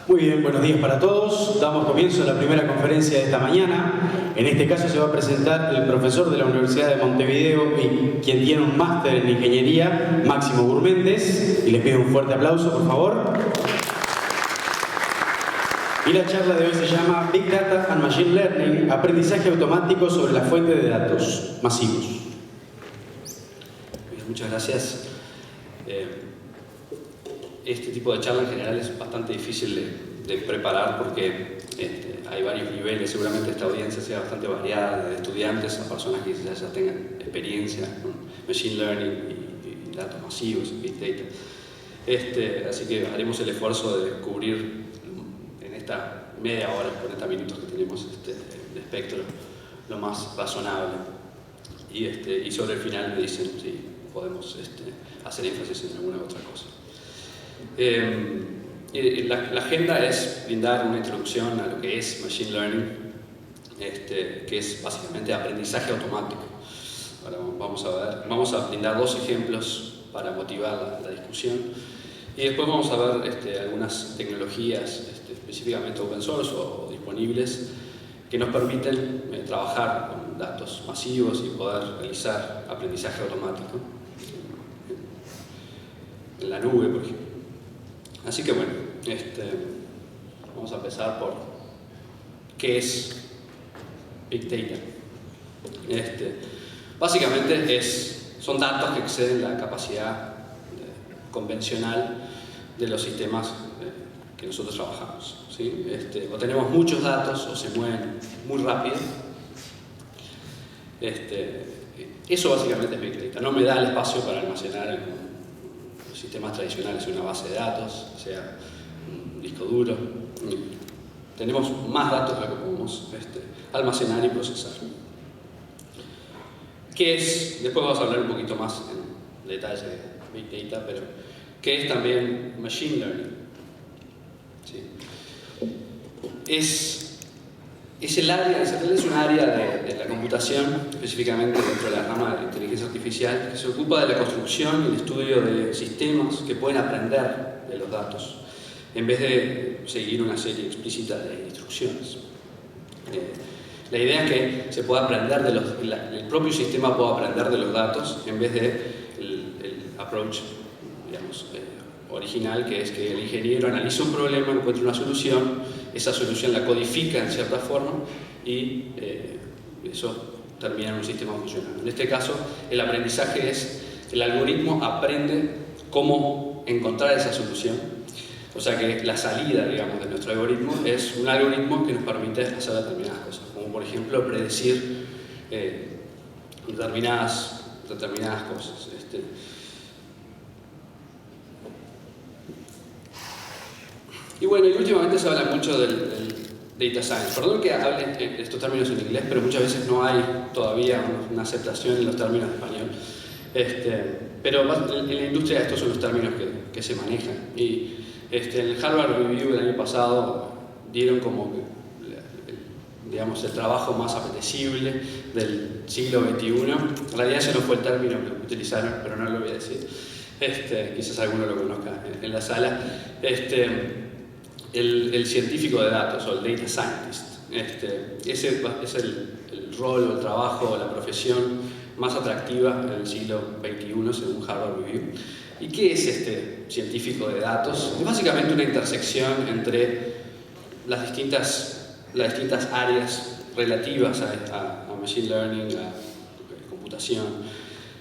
Muy bien, buenos días para todos. Damos comienzo a la primera conferencia de esta mañana. En este caso se va a presentar el profesor de la Universidad de Montevideo y quien tiene un máster en ingeniería, Máximo Gurméndez. Y les pido un fuerte aplauso, por favor. Y la charla de hoy se llama Big Data and Machine Learning, aprendizaje automático sobre la fuente de datos masivos. Muchas gracias. Este tipo de charla en general es bastante difícil de preparar porque hay varios niveles. Seguramente esta audiencia sea bastante variada, de estudiantes a personas que ya tengan experiencia con Machine Learning y datos masivos, Big Data. Así que haremos el esfuerzo de cubrir en esta media hora, 40 minutos que tenemos de espectro, lo más razonable. Y sobre el final me dicen si podemos hacer énfasis en alguna otra cosa. La agenda es brindar una introducción a lo que es Machine Learning, que es básicamente aprendizaje automático. Ahora vamos a brindar dos ejemplos para motivar la discusión y después vamos a ver algunas tecnologías específicamente open source o disponibles que nos permiten trabajar con datos masivos y poder realizar aprendizaje automático en la nube, por ejemplo. Así que bueno, vamos a empezar por qué es Big Data. Básicamente son datos que exceden la capacidad convencional de los sistemas que nosotros trabajamos, ¿sí? O tenemos muchos datos o se mueven muy rápido. Eso básicamente es Big Data. No me da el espacio para almacenar en sistemas tradicionales, una base de datos, sea un disco duro. Tenemos más datos de lo que podemos almacenar y procesar. ¿Qué es? Después vamos a hablar un poquito más en detalle de Big Data, pero ¿qué es también Machine Learning? ¿Sí? Es un área de la computación, específicamente dentro de la rama de la inteligencia artificial, que se ocupa de la construcción y el estudio de sistemas que pueden aprender de los datos, en vez de seguir una serie explícita de instrucciones. La idea es que se pueda aprender el propio sistema pueda aprender de los datos, en vez de el approach, digamos, original, que es que el ingeniero analiza un problema, encuentra una solución, esa solución la codifica en cierta forma y eso termina en un sistema funcionando. En este caso, el aprendizaje es el algoritmo aprende cómo encontrar esa solución. O sea que la salida, digamos, de nuestro algoritmo es un algoritmo que nos permite hacer determinadas cosas, como por ejemplo predecir determinadas cosas. Y bueno, y últimamente se habla mucho del Data Science. Perdón que hable estos términos en inglés, pero muchas veces no hay todavía una aceptación en los términos en español. Pero en la industria estos son los términos que se manejan. Y en el Harvard Review del año pasado dieron como digamos, el trabajo más apetecible del siglo XXI. En realidad ese no fue el término que utilizaron, pero no lo voy a decir. Quizás alguno lo conozca en la sala. El científico de datos o el data scientist. Ese es el rol o el trabajo o la profesión más atractiva en el siglo XXI según Harvard Review. ¿Y qué es este científico de datos? Es básicamente una intersección entre las distintas áreas relativas a Machine Learning, a computación.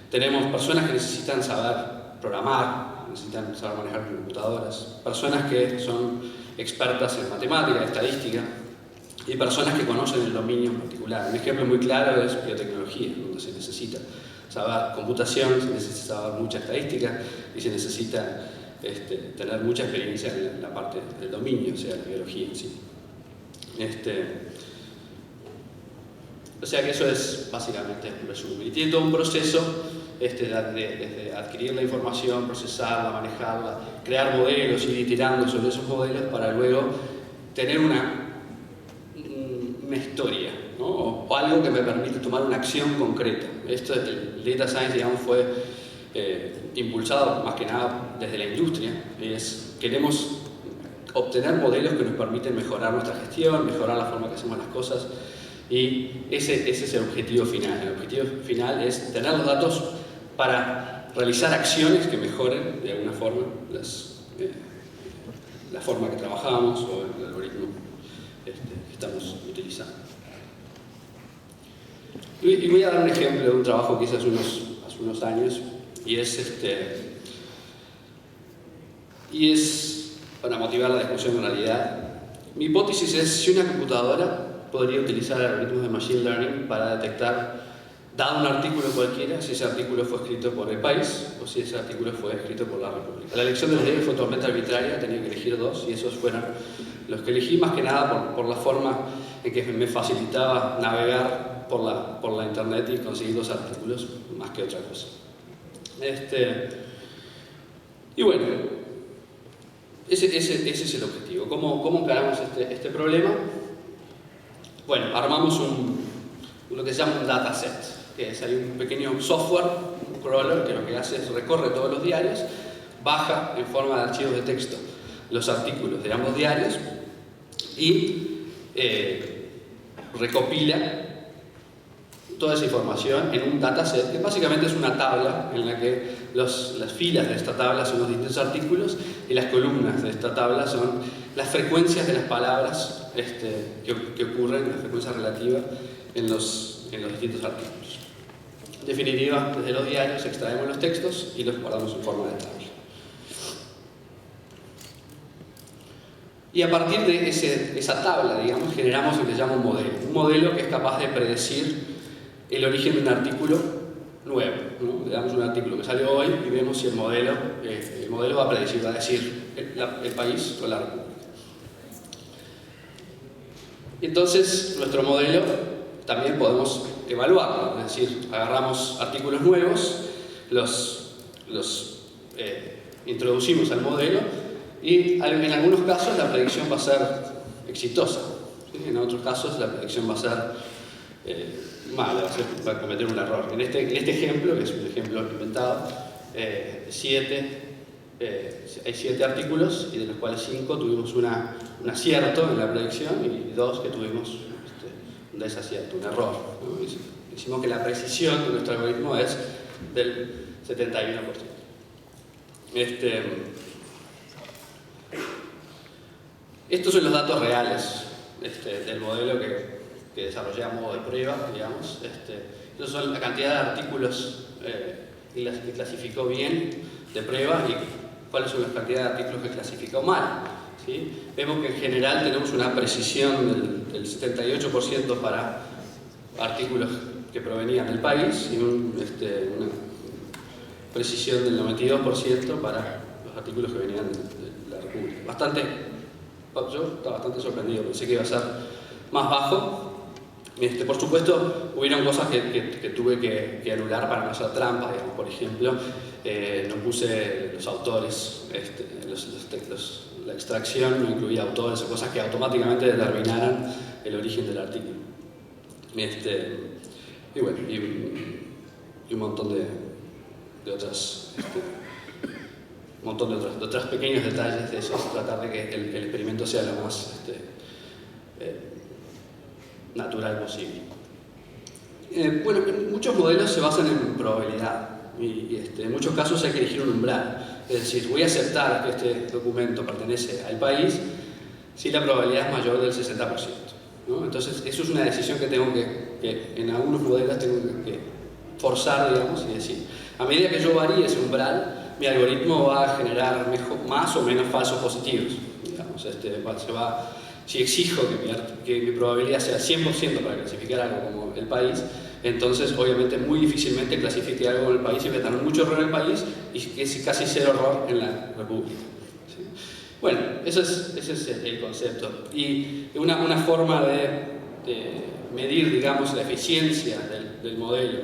Tenemos personas que necesitan saber programar, necesitan saber manejar computadoras, personas que son expertas en matemática, estadística, y personas que conocen el dominio en particular. Un ejemplo muy claro es biotecnología, donde se necesita saber computación, se necesita saber mucha estadística y se necesita tener mucha experiencia en la parte del dominio, o sea, la biología en sí. O sea que eso es básicamente un resumen. Y tiene todo un proceso desde adquirir la información, procesarla, manejarla, crear modelos, ir iterando sobre esos modelos para luego tener una historia, ¿no? O algo que me permite tomar una acción concreta. El Data Science, digamos, fue impulsado más que nada desde la industria. Queremos obtener modelos que nos permiten mejorar nuestra gestión, mejorar la forma que hacemos las cosas, y ese es el objetivo final. El objetivo final es tener los datos para realizar acciones que mejoren de alguna forma la forma que trabajamos o el algoritmo que estamos utilizando. Y voy a dar un ejemplo de un trabajo que hice hace unos años, y es para motivar la discusión en realidad. Mi hipótesis es si una computadora podría utilizar algoritmos de Machine Learning para detectar, dado un artículo cualquiera, si ese artículo fue escrito por El País o si ese artículo fue escrito por La República. La elección de los diarios fue totalmente arbitraria, tenía que elegir dos, y esos fueron los que elegí, más que nada por la forma en que me facilitaba navegar por la internet y conseguir los artículos, más que otra cosa. Y bueno, ese es el objetivo. ¿Cómo encaramos este problema? Bueno, armamos lo que se llama un dataset, que es ahí un pequeño software, un crawler, que lo que hace es recorre todos los diarios, baja en forma de archivos de texto los artículos de ambos diarios y recopila toda esa información en un dataset, que básicamente es una tabla en la que las filas de esta tabla son los distintos artículos y las columnas de esta tabla son las frecuencias de las palabras que ocurren, la frecuencia relativa en los distintos artículos. En definitiva, desde los diarios extraemos los textos y los guardamos en forma de tabla. Y a partir de esa tabla, digamos, generamos lo que se llama un modelo. Un modelo que es capaz de predecir el origen de un artículo nuevo, ¿no? Le damos un artículo que salió hoy y vemos si el modelo va a predecir, va a decir el país o la república. Entonces, nuestro modelo también podemos evaluarlo, es decir, agarramos artículos nuevos, los introducimos al modelo y en algunos casos la predicción va a ser exitosa, ¿sí? En otros casos la predicción va a ser mala, va a cometer un error. En este ejemplo, que es un ejemplo inventado, hay 7 artículos y de los cuales 5 tuvimos un acierto en la predicción y 2 que tuvimos un desacierto, un error, ¿no? Decimos que la precisión de nuestro algoritmo es del 71%. Estos son los datos reales del modelo que desarrollamos de prueba, digamos. Estos son la cantidad de artículos que clasificó bien de prueba y cuáles son las cantidades de artículos que clasificó mal, ¿sí? Vemos que en general tenemos una precisión del 78% para artículos que provenían del país y una precisión del 92% para los artículos que venían de la República. Yo estaba bastante sorprendido, pensé que iba a ser más bajo. Por supuesto, hubieron cosas que tuve que anular para no hacer trampas, digamos. Por ejemplo, no puse los autores, los textos, la extracción no incluía autores o cosas que automáticamente determinaran el origen del artículo. Y bueno, y un montón de otras de otros pequeños detalles de eso, tratar de que el experimento sea lo más natural posible. Bueno, muchos modelos se basan en probabilidad y en muchos casos hay que elegir un umbral, es decir, voy a aceptar que este documento pertenece al país si la probabilidad es mayor del 60%, ¿no? Entonces eso es una decisión que tengo que en algunos modelos tengo que forzar, digamos, y decir, a medida que yo varíe ese umbral, mi algoritmo va a generar más o menos falsos positivos, digamos. Si exijo que mi probabilidad sea 100% para clasificar algo como el país, entonces obviamente muy difícilmente clasifique algo en el país y voy a tener mucho error en el país y casi cero error en la república, ¿sí? Bueno, ese es el concepto. Y una forma de medir, digamos, la eficiencia del modelo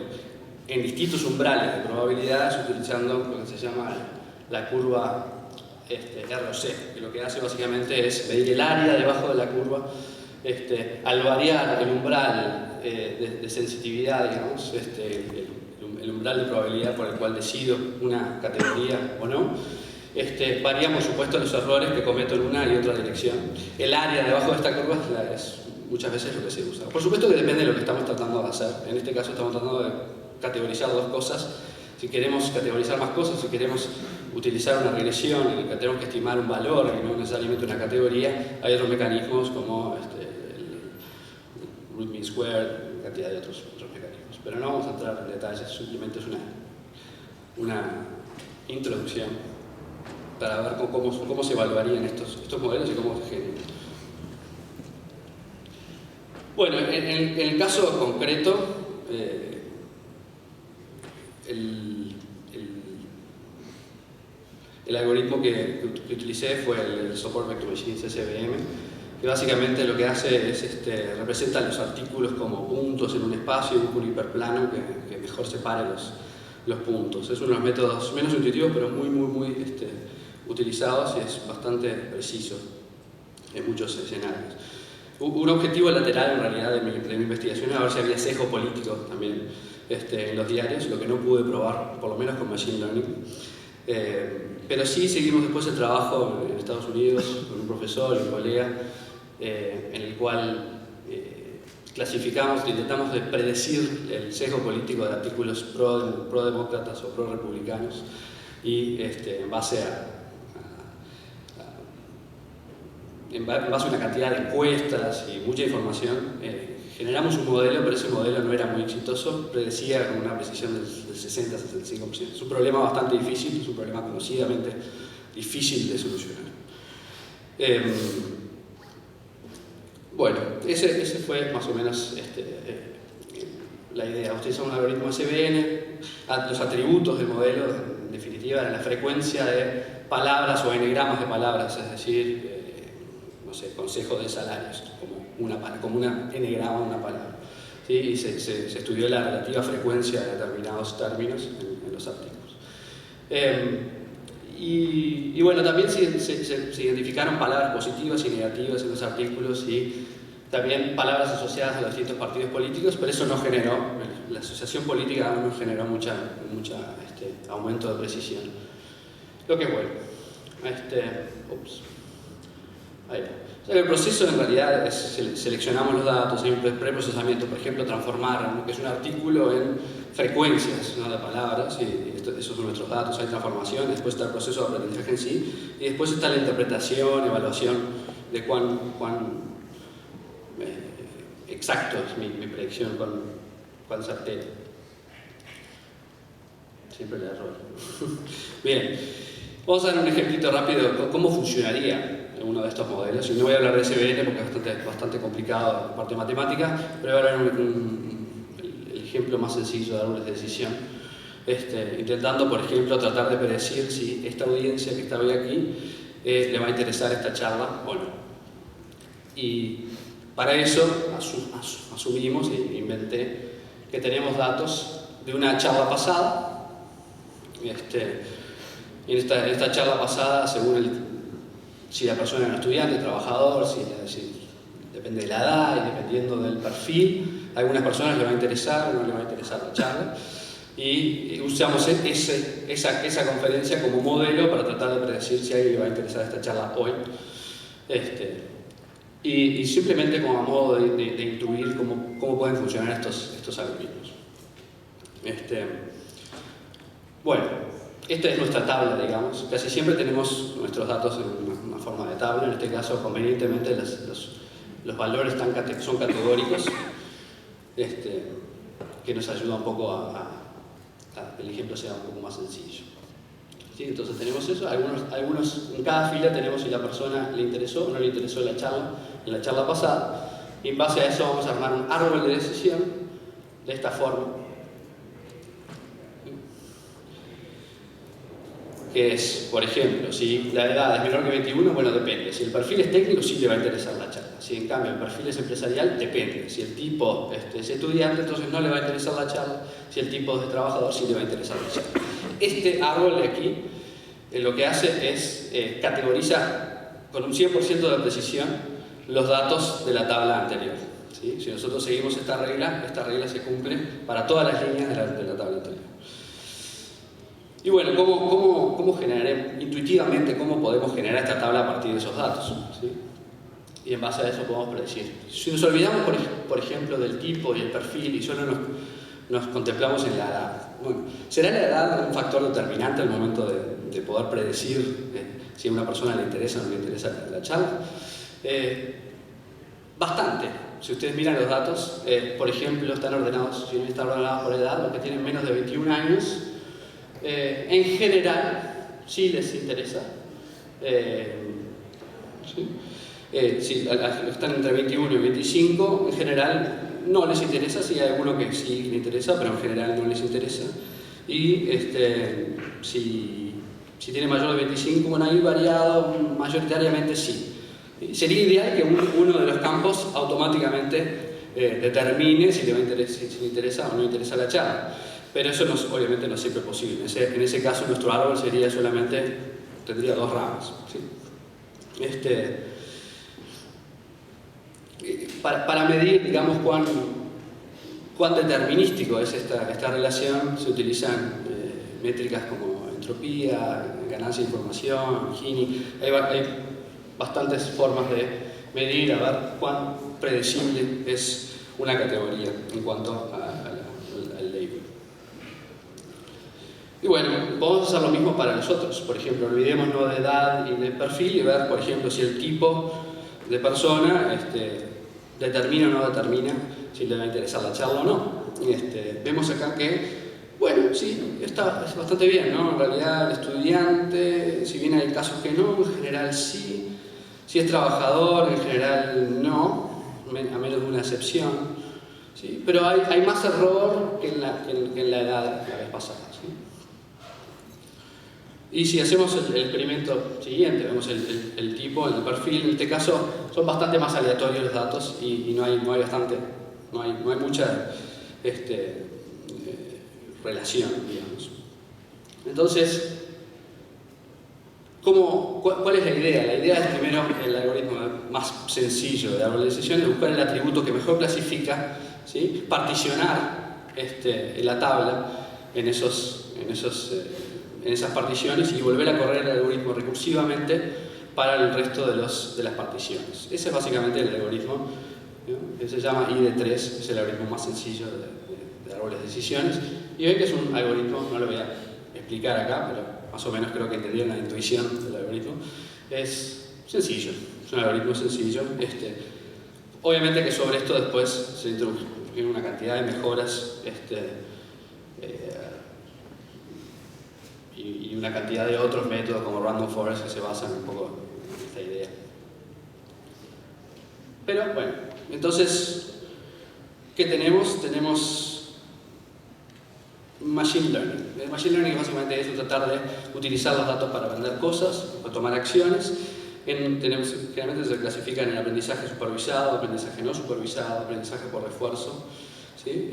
en distintos umbrales de probabilidad es utilizando lo que se llama la curva ROC, que lo que hace básicamente es medir el área debajo de la curva. Al variar el umbral de sensitividad, digamos, el umbral de probabilidad por el cual decido una categoría o no, Varían, por supuesto, los errores que cometo en una y otra dirección. El área debajo de esta curva es muchas veces lo que se usa. Por supuesto que depende de lo que estamos tratando de hacer. En este caso estamos tratando de categorizar dos cosas. Si queremos categorizar más cosas, si queremos utilizar una regresión en la que tenemos que estimar un valor y no necesariamente una categoría, hay otros mecanismos como el root mean square, y cantidad de otros mecanismos. Pero no vamos a entrar en detalles, simplemente es una introducción para ver cómo se evaluarían estos modelos y cómo se generan. Bueno, en el caso concreto, el algoritmo que utilicé fue el Support Vector Machines SVM, que básicamente lo que hace es representa los artículos como puntos en un espacio, un hiperplano que mejor separe los puntos. Es uno de los métodos menos intuitivos, pero muy utilizados y es bastante preciso en muchos escenarios. Un objetivo lateral en realidad de mi investigación era ver si había sesgo político también en los diarios, lo que no pude probar, por lo menos con Machine Learning. Pero sí seguimos después el trabajo en Estados Unidos con un profesor y un colega en el cual clasificamos, intentamos de predecir el sesgo político de artículos pro-demócratas o pro-republicanos y en base a una cantidad de encuestas y mucha información, generamos un modelo, pero ese modelo no era muy exitoso, predecía con una precisión del 60-65%. Es un problema bastante difícil, es un problema conocidamente difícil de solucionar. Bueno, ese fue más o menos la idea. Utilizamos un algoritmo SVN, los atributos del modelo, en definitiva, eran la frecuencia de palabras o enegramas de palabras, es decir, no sé, consejo de salarios, como una enegrama, una palabra. ¿Sí? Y se estudió la relativa frecuencia de determinados términos en los artículos. Y bueno, también se identificaron palabras positivas y negativas en los artículos y también palabras asociadas a los distintos partidos políticos, pero eso no generó, la asociación política no generó mucho aumento de precisión. Lo que es bueno. Ahí va. O sea, el proceso en realidad es seleccionamos los datos, hay un preprocesamiento, por ejemplo, transformar lo que es un artículo en frecuencias, ¿no?, de palabras, y esos son nuestros datos, hay transformación, después está el proceso de aprendizaje en sí, y después está la interpretación, evaluación de cuán exacto es mi predicción, cuán certero. Siempre el error. Bien, vamos a dar un ejemplito rápido de cómo funcionaría uno de estos modelos. Y no voy a hablar de SVN porque es bastante complicado la parte matemática, pero voy a hablar el ejemplo más sencillo de árboles de decisión. Intentando, por ejemplo, tratar de predecir si esta audiencia que está hoy aquí le va a interesar esta charla o no. Y para eso asumimos e inventé que tenemos datos de una charla pasada. En esta charla pasada, según si la persona era un estudiante, trabajador, si depende de la edad y dependiendo del perfil, a algunas personas les va a interesar o no les va a interesar la charla. Y usamos esa conferencia como modelo para tratar de predecir si a alguien le va a interesar esta charla hoy. Y simplemente como a modo de intuir cómo pueden funcionar estos algoritmos. Bueno, esta es nuestra tabla, digamos. Casi siempre tenemos nuestros datos en una forma de tabla. En este caso, convenientemente, los valores son categóricos, que nos ayuda un poco a que el ejemplo sea un poco más sencillo. ¿Sí? Entonces tenemos eso. En cada fila tenemos si la persona le interesó o no le interesó en la charla pasada. Y en base a eso vamos a armar un árbol de decisión de esta forma. Que es, por ejemplo, si la edad es menor que 21, bueno, depende. Si el perfil es técnico, sí le va a interesar la charla. Si en cambio el perfil es empresarial, depende. Si el tipo es estudiante, entonces no le va a interesar la charla. Si el tipo es trabajador, sí le va a interesar la charla. Este árbol de aquí lo que hace es categoriza con un 100% de precisión los datos de la tabla anterior. ¿Sí? Si nosotros seguimos esta regla se cumple para todas las líneas de la tabla anterior. Y Y bueno, ¿cómo generaremos, intuitivamente, cómo podemos generar esta tabla a partir de esos datos? ¿Sí? Y en base a eso podemos predecir. Si nos olvidamos, por ejemplo, del tipo y el perfil y solo nos contemplamos en la edad, bueno, ¿será la edad un factor determinante al momento de poder predecir si a una persona le interesa o no le interesa la charla? Bastante. Si ustedes miran los datos, por ejemplo, están ordenados, si no están ordenados por edad, los que tienen menos de 21 años, en general, sí les interesa. Si están entre 21 y 25, en general no les interesa. Sí hay alguno que sí les interesa, pero en general no les interesa. Y si tiene mayor de 25, bueno, ahí variado, mayoritariamente sí. Sería ideal que uno de los campos automáticamente determine si le interesa o no le interesa la charla. Pero eso obviamente no es siempre posible. En ese caso nuestro árbol tendría dos ramas. ¿Sí? Para medir, digamos, cuán determinístico es esta relación, se utilizan métricas como entropía, ganancia de información, Gini. Hay bastantes formas de medir, a ver cuán predecible es una categoría en cuanto al label. Y bueno, vamos a hacer lo mismo para nosotros. Por ejemplo, olvidémonos de edad y de perfil y ver, por ejemplo, si el tipo de persona determina o no determina si le va a interesar la charla o no. Vemos acá que, bueno, sí, es bastante bien, ¿no? En realidad el estudiante, si bien hay casos que no, en general sí. Si es trabajador, en general no, a menos de una excepción. ¿Sí? Pero hay más error que en la edad la vez pasada. ¿Sí? Y si hacemos el experimento siguiente, vemos el tipo, el perfil, en este caso son bastante más aleatorios los datos y no hay mucha relación, digamos. Entonces, ¿cuál es la idea? La idea es primero el algoritmo más sencillo de árbol de decisiones, buscar el atributo que mejor clasifica, ¿sí? Particionar la tabla en esas particiones y volver a correr el algoritmo recursivamente para el resto de las particiones. Ese es básicamente el algoritmo, ¿no? Se llama ID3, es el algoritmo más sencillo de árboles de decisiones. Y ven que es un algoritmo, no lo voy a explicar acá, pero más o menos creo que entendieron la intuición del algoritmo. Es sencillo, es un algoritmo sencillo. Obviamente que sobre esto después se introduce una cantidad de mejoras y una cantidad de otros métodos como Random Forest que se basan un poco en esta idea. Pero bueno, entonces, ¿qué tenemos? Tenemos Machine Learning. El Machine Learning básicamente es tratar de utilizar los datos para aprender cosas o tomar acciones. Generalmente se clasifica en el aprendizaje supervisado, aprendizaje no supervisado, aprendizaje por refuerzo. ¿Sí?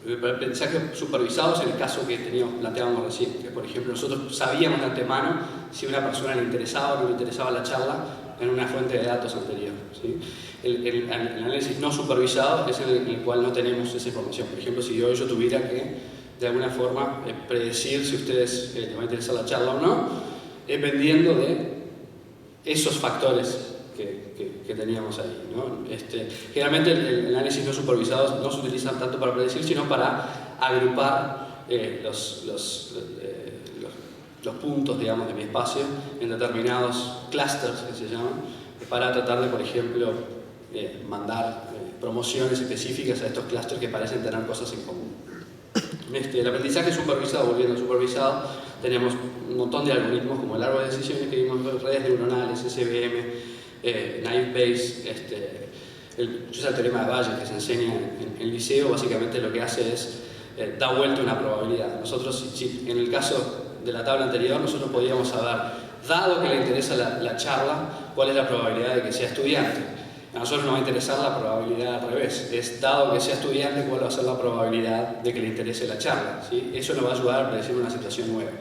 El aprendizaje supervisado es el caso que planteábamos recién, que por ejemplo nosotros sabíamos de antemano si a una persona le interesaba o no le interesaba la charla en una fuente de datos anterior. ¿Sí? El análisis no supervisado es el cual no tenemos esa información. Por ejemplo, si yo tuviera que de alguna forma predecir si a ustedes les va a interesar la charla o no, dependiendo de esos factores que teníamos ahí, ¿no? Generalmente el análisis no supervisado no se utiliza tanto para predecir, sino para agrupar los puntos, digamos, de mi espacio en determinados clusters, que se llaman, para tratar de, por ejemplo, mandar promociones específicas a estos clusters que parecen tener cosas en común. El aprendizaje supervisado, volviendo al supervisado, tenemos un montón de algoritmos como el árbol de decisiones que vimos, redes neuronales, SVM, Naive Bayes, el teorema de Bayes que se enseña en el liceo, básicamente lo que hace es da vuelta una probabilidad. Nosotros, en el caso de la tabla anterior, nosotros podíamos saber, dado que le interesa la charla, cuál es la probabilidad de que sea estudiante. A nosotros nos va a interesar la probabilidad al revés, es dado que sea estudiante, cuál va a ser la probabilidad de que le interese la charla. ¿Sí? Eso nos va a ayudar a predecir una situación nueva.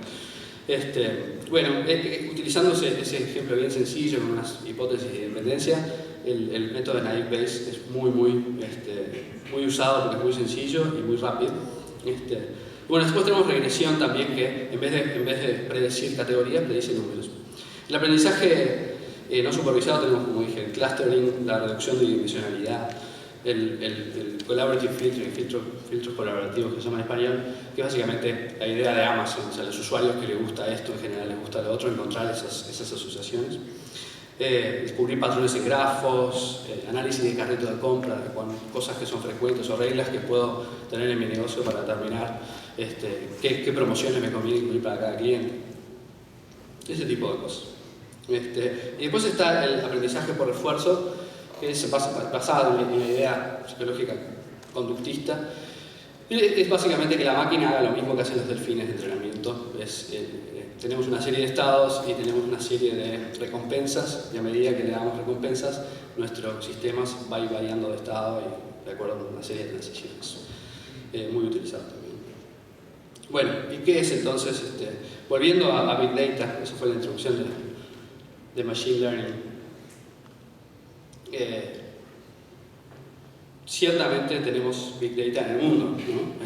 Utilizando ese ejemplo bien sencillo, con unas hipótesis de dependencia, el método de Naive Bayes es muy usado porque es muy sencillo y muy rápido. Y Bueno, después tenemos regresión también, que en vez de predecir categorías, predice números. El aprendizaje no supervisado tenemos, como dije, el clustering, la reducción de dimensionalidad, el collaborative filtering, filtros colaborativos que se llama en español, que es básicamente la idea de Amazon, o sea, los usuarios que les gusta esto, en general les gusta lo otro, encontrar esas asociaciones. Descubrir patrones en grafos, análisis de carrito de compra, cosas que son frecuentes o reglas que puedo tener en mi negocio para determinar qué promociones me conviene incluir para cada cliente. Ese tipo de cosas. Y después está el aprendizaje por refuerzo, que es basado en la idea psicológica conductista. Es básicamente que la máquina haga lo mismo que hacen los delfines de entrenamiento. Tenemos una serie de estados y tenemos una serie de recompensas, y a medida que le damos recompensas, nuestros sistemas va a ir variando de estado y de acuerdo con una serie de transiciones. Muy utilizado también. Bueno, ¿y qué es entonces? Volviendo a Big Data, eso fue la introducción de Machine Learning. Ciertamente tenemos Big Data en el mundo, ¿no?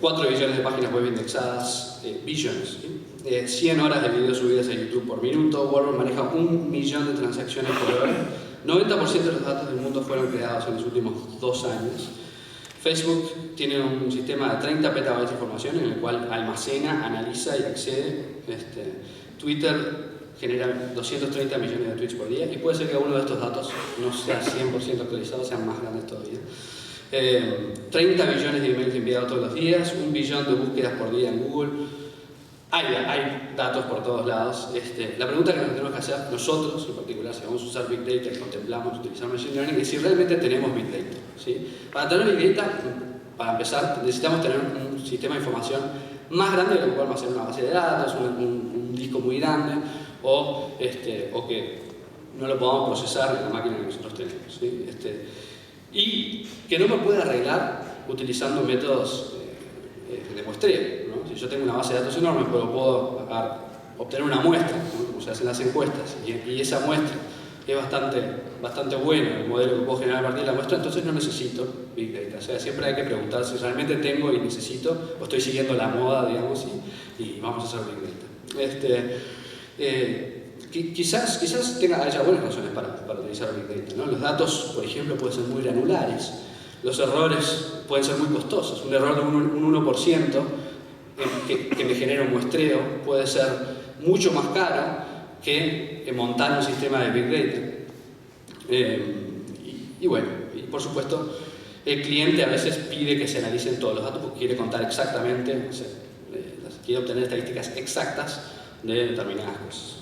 4 billones de páginas web indexadas, billones, ¿sí? 100 horas de videos subidas a YouTube por minuto. Walmart maneja 1 millón de transacciones por hora. 90% de los datos del mundo fueron creados en los últimos 2 años. Facebook tiene un sistema de 30 petabytes de información en el cual almacena, analiza y accede. Twitter genera 230 millones de tweets por día y puede ser que uno de estos datos no sea 100% actualizado, sean más grandes todavía. 30 billones de emails enviados todos los días, 1 billón de búsquedas por día en Google. Hay datos por todos lados. La pregunta que nos tenemos que hacer nosotros, en particular, si vamos a usar Big Data y contemplamos utilizar Machine Learning, es si realmente tenemos Big Data, ¿sí? Para tener Big Data, para empezar, necesitamos tener un sistema de información más grande de lo que podemos hacer una base de datos, un disco muy grande, o que no lo podamos procesar en la máquina que nosotros tenemos, ¿sí? Y que no me pueda arreglar utilizando métodos de muestreo, ¿no? Si yo tengo una base de datos enorme, pero puedo obtener una muestra, ¿no? Como se hacen las encuestas, y esa muestra es bastante buena, el modelo que puedo generar a partir de la muestra, entonces no necesito Big Data. O sea, siempre hay que preguntarse si realmente tengo y necesito, o estoy siguiendo la moda, digamos, y vamos a hacer Big Data. Quizás haya buenas razones para utilizar Big Data, ¿no? Los datos, por ejemplo, pueden ser muy granulares, los errores pueden ser muy costosos. Un error de un 1% que me genera un muestreo puede ser mucho más caro que montar un sistema de Big Data. Y por supuesto, el cliente a veces pide que se analicen todos los datos porque quiere contar exactamente, quiere obtener estadísticas exactas de determinadas cosas.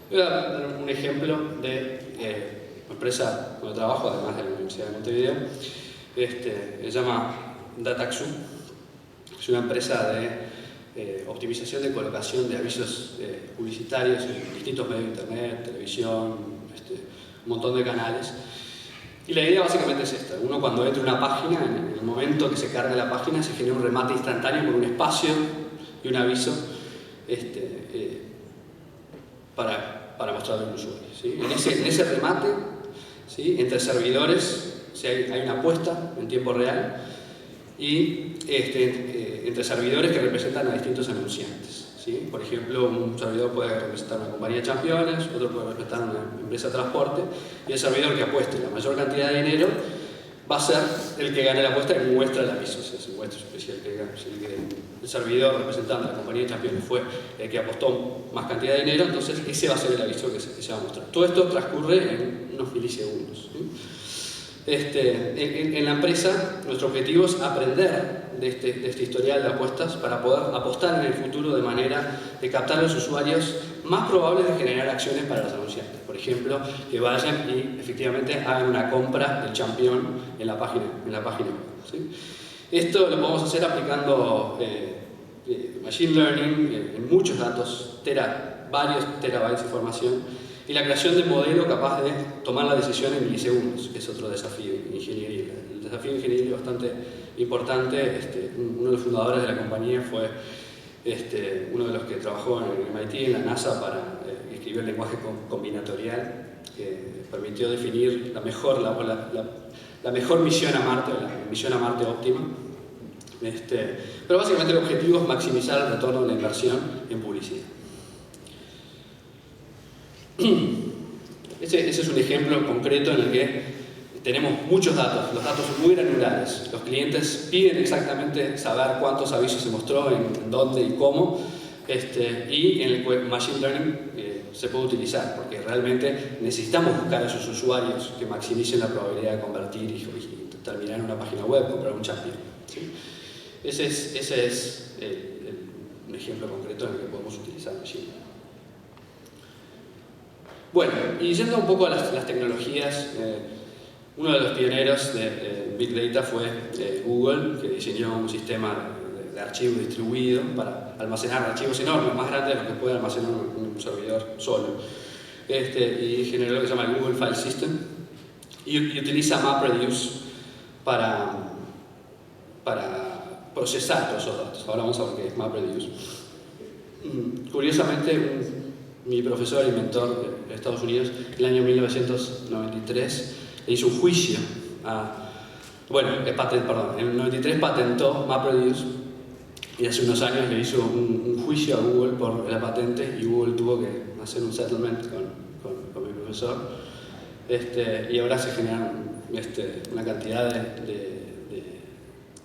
Voy a dar un ejemplo de una empresa donde trabajo, además de la Universidad de Montevideo. Se llama Dataxu. Es una empresa de optimización de colocación de avisos publicitarios en distintos medios de internet, televisión, un montón de canales. Y la idea básicamente es esta. Uno cuando entra a una página, en el momento que se carga la página, se genera un remate instantáneo con un espacio y un aviso para mostrarle al usuario, ¿sí? En ese remate, ¿sí? Entre servidores, ¿sí? hay una apuesta en tiempo real y entre servidores que representan a distintos anunciantes, ¿sí? Por ejemplo, un servidor puede representar una compañía de campeones, otro puede representar una empresa de transporte, y el servidor que apueste la mayor cantidad de dinero va a ser el que gane la apuesta y muestra el aviso. O sea, se muestra si el servidor representante de la compañía de campeones fue el que apostó más cantidad de dinero, entonces ese va a ser el aviso que se va a mostrar. Todo esto transcurre en unos milisegundos, ¿sí? En la empresa, nuestro objetivo es aprender de este historial de apuestas para poder apostar en el futuro de manera de captar a los usuarios más probables de generar acciones para los anunciantes. Por ejemplo, que vayan y efectivamente hagan una compra del campeón en la página web, ¿sí? Esto lo podemos hacer aplicando Machine Learning en muchos datos, varios terabytes de información, y la creación de modelo capaz de tomar la decisión en milisegundos, que es otro desafío ingenieril. El desafío ingenieril es bastante importante. Uno de los fundadores de la compañía fue uno de los que trabajó en el MIT, en la NASA, para escribir el lenguaje combinatorial que permitió definir la mejor misión a Marte, o la misión a Marte óptima. Pero básicamente el objetivo es maximizar el retorno de la inversión en publicidad. Ese es un ejemplo concreto en el que tenemos muchos datos, los datos son muy granulares. Los clientes piden exactamente saber cuántos avisos se mostró, en dónde y cómo, y en el que Machine Learning se puede utilizar, porque realmente necesitamos buscar a esos usuarios que maximicen la probabilidad de convertir y terminar en una página web, comprar un champion, ¿sí? Ese es un ejemplo concreto en el que podemos utilizar Machine Learning. Bueno, y yendo un poco a las tecnologías, uno de los pioneros de Big Data fue Google, que diseñó un sistema de archivo distribuido para almacenar archivos enormes, más grandes de los que puede almacenar un servidor solo. Y generó lo que se llama el Google File System y utiliza MapReduce para procesar todos esos datos. Ahora vamos a ver qué es MapReduce. Curiosamente, mi profesor y mentor de Estados Unidos, en el año 1993, le hizo un juicio en el 93 patentó MapReduce y hace unos años le hizo un juicio a Google por la patente y Google tuvo que hacer un settlement con mi profesor y ahora se generan una cantidad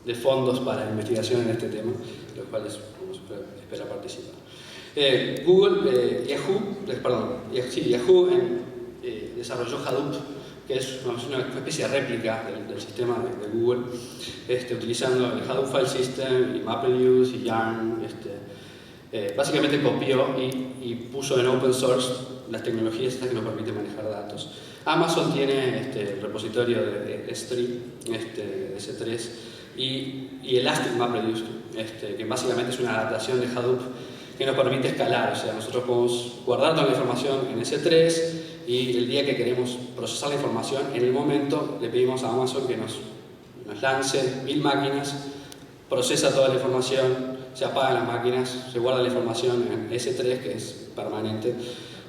de fondos para investigación en este tema, los cuales espera participar. Yahoo desarrolló Hadoop, que es una especie de réplica del sistema de Google, utilizando el Hadoop File System y MapReduce y Yarn. Básicamente copió y puso en open source las tecnologías estas que nos permiten manejar datos. Amazon tiene el repositorio de S3, de S3 y Elastic MapReduce, que básicamente es una adaptación de Hadoop que nos permite escalar. O sea, nosotros podemos guardar toda la información en S3 y el día que queremos procesar la información, en el momento le pedimos a Amazon que nos lance 1000 máquinas, procesa toda la información, se apagan las máquinas, se guarda la información en S3, que es permanente.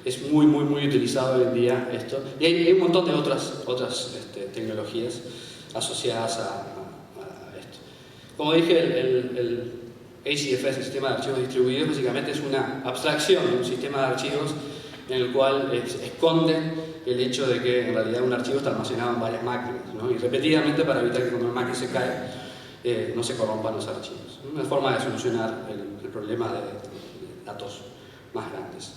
Es muy utilizado hoy en día esto. Y hay un montón de otras tecnologías asociadas a esto. Como dije, el ACFS, el sistema de archivos distribuidos, básicamente es una abstracción de un sistema de archivos en el cual esconde el hecho de que en realidad un archivo está almacenado en varias máquinas, ¿no? Y repetidamente para evitar que cuando una máquina se cae no se corrompan los archivos. Una forma de solucionar el problema de datos más grandes.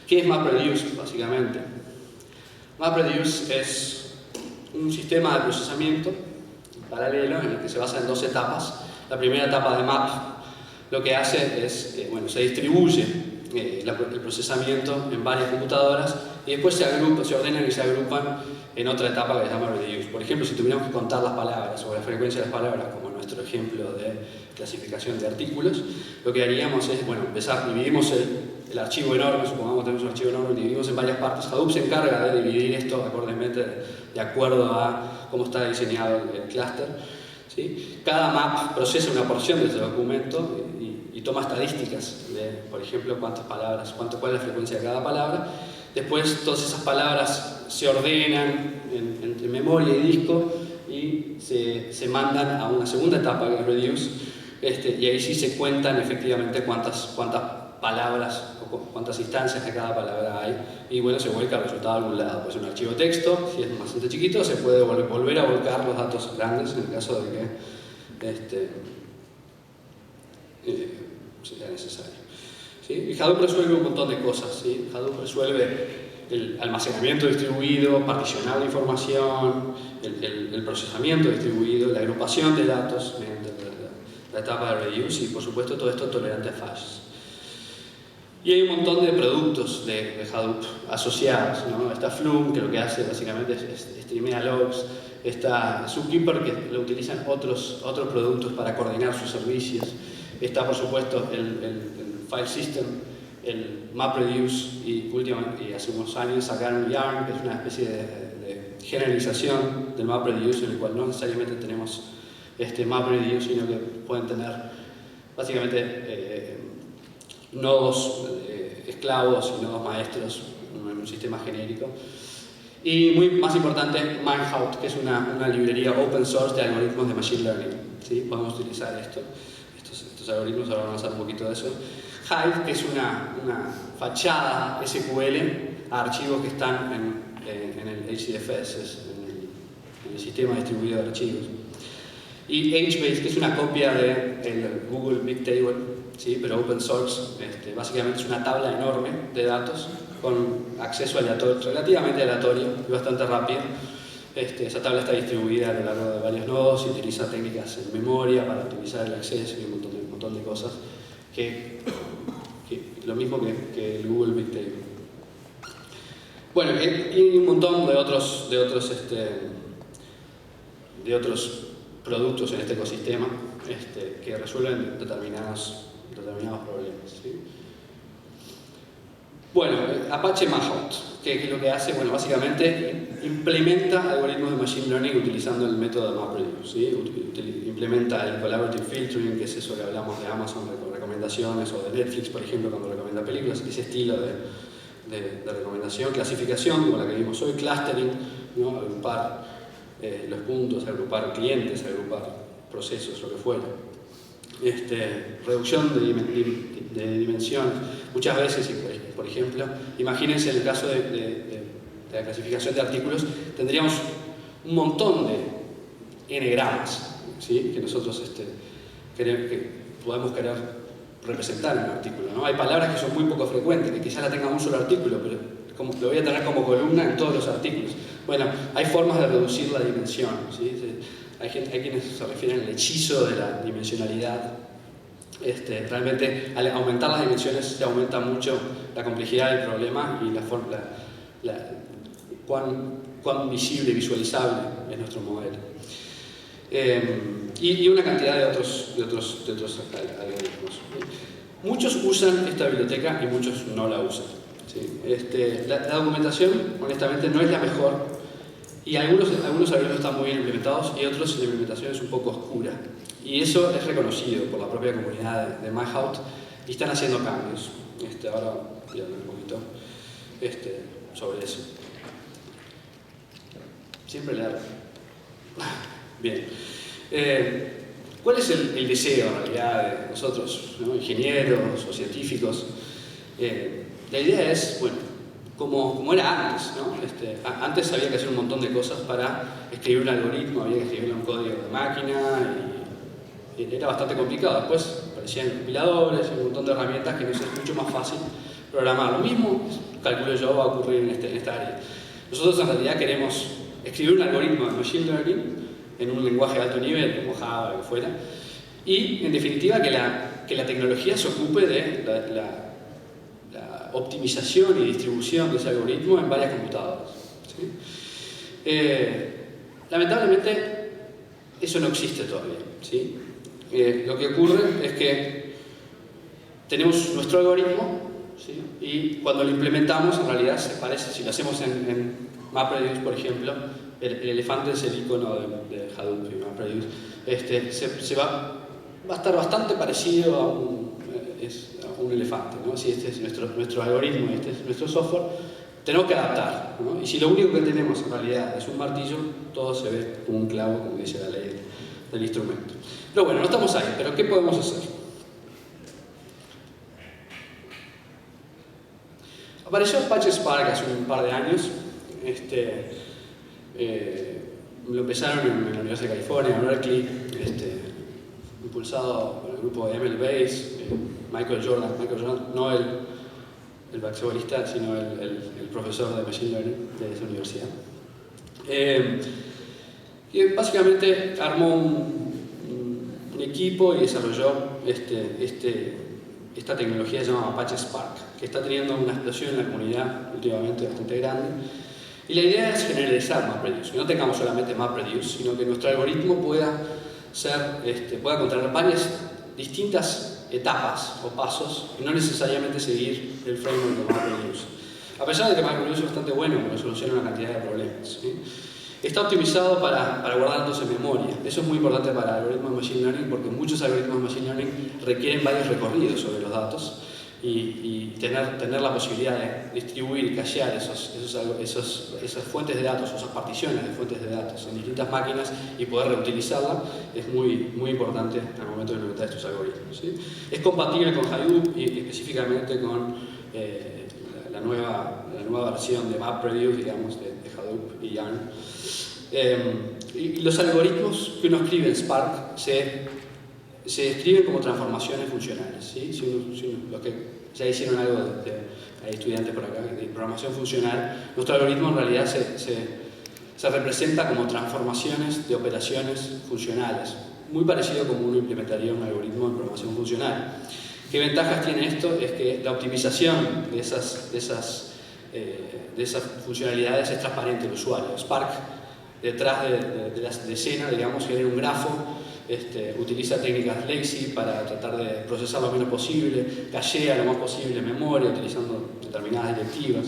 ¿Qué es MapReduce, básicamente? MapReduce es un sistema de procesamiento paralelo en el que se basa en 2 etapas. La primera etapa de Map lo que hace es, se distribuye el procesamiento en varias computadoras y después se ordenan y se agrupan en otra etapa que se llama Reduce. Por ejemplo, si tuviéramos que contar las palabras o la frecuencia de las palabras, como en nuestro ejemplo de clasificación de artículos, lo que haríamos es, dividimos el archivo enorme, supongamos que tenemos un archivo enorme, dividimos en varias partes. Hadoop se encarga de dividir esto acordemente de acuerdo a cómo está diseñado el clúster. ¿Sí? Cada map procesa una porción de ese documento y toma estadísticas de, por ejemplo, cuántas palabras, cuál es la frecuencia de cada palabra. Después todas esas palabras se ordenan entre memoria y disco y se mandan a una segunda etapa que es Reduce, y ahí sí se cuentan efectivamente cuántas palabras o cuántas instancias de cada palabra hay y se vuelca el resultado a algún lado. Pues un archivo texto, si es bastante chiquito, se puede volver a volcar los datos grandes en el caso de que sea necesario. ¿Sí? Y Hadoop resuelve un montón de cosas. ¿Sí? Hadoop resuelve el almacenamiento distribuido, particionar la información, el procesamiento distribuido, la agrupación de datos mediante la etapa de Reduce y por supuesto todo esto tolerante a fallos. Y hay un montón de productos de Hadoop asociados, ¿no? Está Flume, que lo que hace básicamente es streamea logs. Está Zookeeper, que lo utilizan otros productos para coordinar sus servicios. Está, por supuesto, el File System, el MapReduce y hace unos años sacaron Yarn, que es una especie de generalización del MapReduce, en el cual no necesariamente tenemos MapReduce, sino que pueden tener básicamente nodos esclavos y nodos maestros en un sistema genérico. Y más importante, MindHaut, que es una librería open source de algoritmos de Machine Learning. ¿sí? Podemos utilizar estos algoritmos, ahora vamos a hablar un poquito de eso. Hive, que es una fachada SQL a archivos que están en el HDFS, en el sistema distribuido de archivos. Y HBase, que es una copia del Google Big Table, ¿sí? Pero open source. Básicamente es una tabla enorme de datos con acceso aleatorio, relativamente aleatorio y bastante rápido. Esa tabla está distribuida a lo largo de varios nodos y utiliza técnicas en memoria para optimizar el acceso y un montón de cosas que lo mismo que el Google Big Table. Bueno, y un montón de otros productos en este ecosistema que resuelven determinados problemas, ¿sí? Bueno, Apache MapHaut, ¿qué es lo que hace? Bueno, básicamente implementa algoritmos de Machine Learning utilizando el método de MapReduce, ¿sí? Implementa el Collaborative Filtering, que es eso que hablamos de Amazon con recomendaciones, o de Netflix, por ejemplo, cuando recomienda películas, ese estilo de recomendación, clasificación, como la que vimos hoy, clustering, ¿no? Agrupar los puntos, agrupar clientes, agrupar procesos, lo que fuera. Reducción de dimensiones. Muchas veces, por ejemplo, imagínense en el caso de la clasificación de artículos, tendríamos un montón de n-gramas, ¿sí? Que nosotros que podemos querer representar en un artículo, ¿no? Hay palabras que son muy poco frecuentes, que quizás la tenga un solo artículo, pero lo voy a tener como columna en todos los artículos. Bueno, hay formas de reducir la dimensión, ¿sí? Hay quienes se refieren al hechizo de la dimensionalidad. Realmente, al aumentar las dimensiones, se aumenta mucho la complejidad del problema y cuán visible y visualizable es nuestro modelo. Y una cantidad de otros algoritmos. Muchos usan esta biblioteca y muchos no la usan, ¿sí? La documentación, honestamente, no es la mejor. Y algunos algoritmos están muy bien implementados y otros la implementación es un poco oscura. Y eso es reconocido por la propia comunidad de MapHaut y están haciendo cambios. Ahora voy a hablar un poquito sobre eso. Siempre largo. Bien. ¿Cuál es el deseo en realidad de nosotros, ¿no? Ingenieros o científicos? La idea es, bueno, como era antes, ¿no? Antes había que hacer un montón de cosas para escribir un algoritmo, había que escribir un código de máquina y era bastante complicado. Después aparecían compiladores y un montón de herramientas que nos es mucho más fácil programar. Lo mismo, calculo yo, va a ocurrir en esta área. Nosotros en realidad queremos escribir un algoritmo de Machine Learning en un lenguaje de alto nivel, como Java, lo que fuera, y en definitiva que la tecnología se ocupe de la optimización y distribución de ese algoritmo en varias computadoras, ¿sí? Lamentablemente eso no existe todavía, ¿sí? Lo que ocurre es que tenemos nuestro algoritmo, ¿sí? Y cuando lo implementamos en realidad se parece, si lo hacemos en MapReduce, por ejemplo, el elefante es el icono de Hadoop y MapReduce, va a estar bastante parecido a un elefante, ¿no? Si este es nuestro algoritmo, este es nuestro software, tenemos que adaptar, ¿no? Y si lo único que tenemos en realidad es un martillo, todo se ve como un clavo, como dice la ley del instrumento. Pero bueno, no estamos ahí, pero ¿qué podemos hacer? Apareció Apache Spark hace un par de años. Lo empezaron en la Universidad de California, en Berkeley, impulsado por el grupo de Emily Bates, Michael Jordan, no el basquetbolista, sino el profesor de Machine Learning de esa universidad. Y básicamente armó un equipo y desarrolló esta tecnología llamada Apache Spark, que está teniendo una explosión en la comunidad últimamente bastante grande. Y la idea es generalizar MapReduce, que no tengamos solamente MapReduce, sino que nuestro algoritmo pueda contener varias distintas etapas o pasos y no necesariamente seguir el framework de MapReduce. A pesar de que MapReduce es bastante bueno, porque soluciona una cantidad de problemas, ¿sí? Está optimizado para guardar datos en memoria. Eso es muy importante para algoritmos de Machine Learning porque muchos algoritmos de Machine Learning requieren varios recorridos sobre los datos. y tener la posibilidad de distribuir y cachear esas fuentes de datos, o esas particiones de fuentes de datos en distintas máquinas y poder reutilizarla es muy, muy importante al momento de implementar estos algoritmos, ¿sí? Es compatible con Hadoop y específicamente con la nueva versión de MapReduce, digamos, de Hadoop y Yarn. Y los algoritmos que uno escribe en Spark se escriben como transformaciones funcionales, ¿sí? Los que ya hicieron algo hay estudiantes por acá de programación funcional, nuestro algoritmo en realidad se representa como transformaciones de operaciones funcionales, muy parecido como uno implementaría un algoritmo de programación funcional. ¿Qué ventajas tiene esto? Es que la optimización de esas funcionalidades es transparente al usuario. Spark, detrás de la escena, digamos, genera un grafo, utiliza técnicas lazy para tratar de procesar lo menos posible, cachea lo más posible en memoria utilizando determinadas directivas,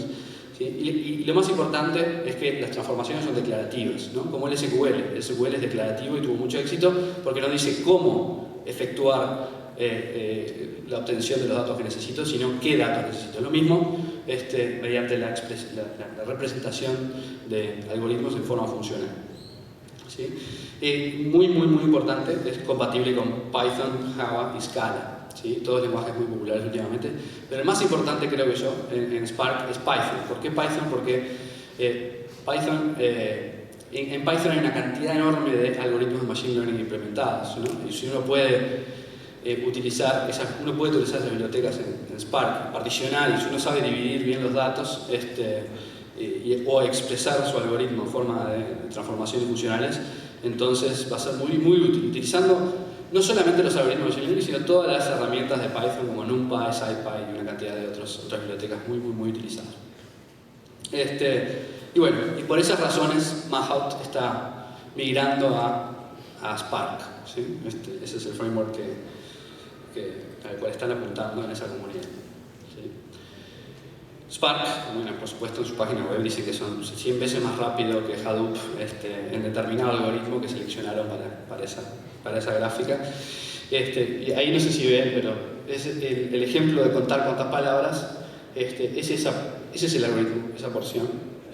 ¿sí? Y lo más importante es que las transformaciones son declarativas, ¿no? Como el SQL. El SQL es declarativo y tuvo mucho éxito porque no dice cómo efectuar la obtención de los datos que necesito, sino qué datos necesito. Lo mismo mediante la representación de algoritmos en forma funcional, ¿sí? Muy importante, es compatible con Python, Java y Scala, ¿sí? Todos lenguajes muy populares últimamente, pero el más importante creo que yo en Spark es Python. ¿Por qué Python? Porque en Python hay una cantidad enorme de algoritmos de Machine Learning implementados, ¿no? Y si uno puede utilizar esas bibliotecas en Spark, particionar, y si uno sabe dividir bien los datos o expresar su algoritmo en forma de transformaciones funcionales, entonces va a ser muy útil, utilizando no solamente los algoritmos de Machine Learning, sino todas las herramientas de Python como NumPy, SciPy y una cantidad de otras bibliotecas muy utilizadas. Y bueno, y por esas razones Mahout está migrando a Spark, ¿sí? Ese es el framework al cual están apuntando en esa comunidad, ¿sí? Spark, bueno, por supuesto en su página web dice que son 100 veces más rápido que Hadoop en determinado algoritmo que seleccionaron para esa gráfica. Y ahí no sé si ven, pero es el ejemplo de contar cuántas palabras, ese es el algoritmo, esa porción,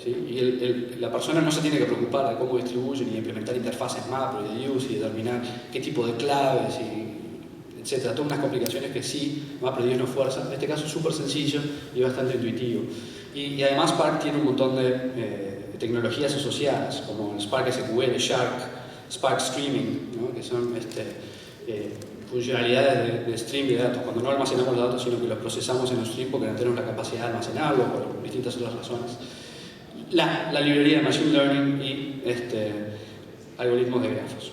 ¿sí? Y la persona no se tiene que preocupar de cómo distribuye ni de implementar interfaces MapReduce y determinar qué tipo de claves etcétera, todas unas complicaciones que sí MapReduce no fuerza. En este caso es súper sencillo y bastante intuitivo. Y además Spark tiene un montón de tecnologías asociadas, como el Spark SQL, Shark, Spark Streaming, ¿no? Que son funcionalidades de stream de datos, cuando no almacenamos los datos, sino que los procesamos en un stream porque no tenemos la capacidad de almacenarlos por distintas otras razones. La librería de Machine Learning y algoritmos de grafos.